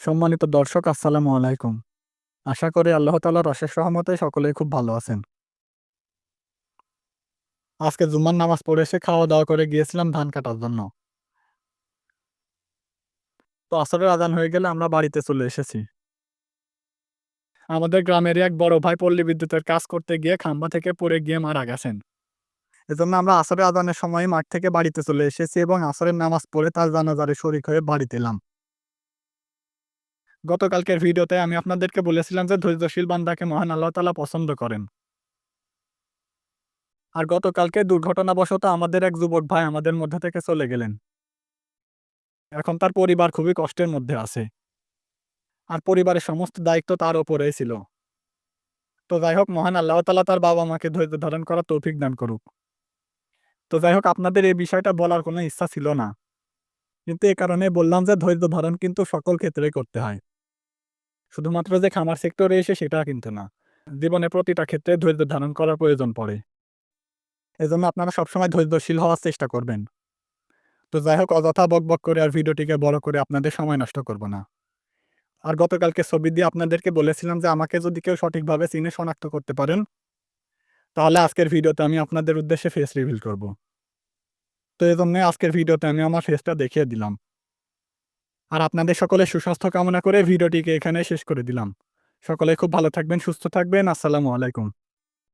সম্মানিত দর্শক আসসালামু আলাইকুম। আশা করি আল্লাহ তাআলার অশেষ রহমতে সকলেই খুব ভালো আছেন। আজকে জুম্মার নামাজ পড়ে এসে খাওয়া-দাওয়া করে গিয়েছিলাম ধান কাটার জন্য। তো আসরের আজান হয়ে গেলে আমরা বাড়িতে চলে এসেছি। আমাদের গ্রামেরই এক বড় ভাই পল্লী বিদ্যুতের কাজ করতে গিয়ে খাম্বা থেকে পড়ে গিয়ে মারা গেছেন। এজন্য আমরা আসরের আজানের সময়ই মাঠ থেকে বাড়িতে চলে এসেছি এবং আসরের নামাজ পড়ে তার জানাজারে শরীক হয়ে বাড়িতে এলাম। গতকালকের ভিডিওতে আমি আপনাদেরকে বলেছিলাম যে ধৈর্যশীল বান্দাকে মহান আল্লাহ তাআলা পছন্দ করেন। আর গতকালকে দুর্ঘটনাবশত আমাদের এক যুবক ভাই আমাদের মধ্যে থেকে চলে গেলেন। এখন তার পরিবার খুবই কষ্টের মধ্যে আছে। আর পরিবারের সমস্ত দায়িত্ব তার উপরেই ছিল। তো যাই হোক মহান আল্লাহ তাআলা তার বাবা-মাকে ধৈর্য ধারণ করার তৌফিক দান করুক। তো যাই হোক আপনাদের এই বিষয়টা বলার কোনো ইচ্ছা ছিল না। কিন্তু এ কারণে বললাম যে ধৈর্য ধারণ কিন্তু সকল ক্ষেত্রেই করতে হয়। শুধুমাত্র যে খামার সেক্টরে এসে সেটা কিন্তু না। জীবনে প্রতিটা ক্ষেত্রে ধৈর্য ধারণ করার প্রয়োজন পড়ে। এজন্য আপনারা সবসময় ধৈর্যশীল হওয়ার চেষ্টা করবেন। তো যাই হোক অযথা বকবক করে আর ভিডিওটিকে বড় করে আপনাদের সময় নষ্ট করব না। আর গতকালকে ছবি দিয়ে আপনাদেরকে বলেছিলাম যে আমাকে যদি কেউ সঠিকভাবে চিনে শনাক্ত করতে পারেন, তাহলে আজকের ভিডিওতে আমি আপনাদের উদ্দেশ্যে ফেস রিভিল করব। তো এজন্যই আজকের ভিডিওতে আমি আমার ফেসটা দেখিয়ে দিলাম। আর আপনাদের সকলের সুস্বাস্থ্য কামনা করে ভিডিওটিকে এখানেই শেষ করে দিলাম। সকলে খুব ভালো থাকবেন, সুস্থ থাকবেন। আসসালামু আলাইকুম।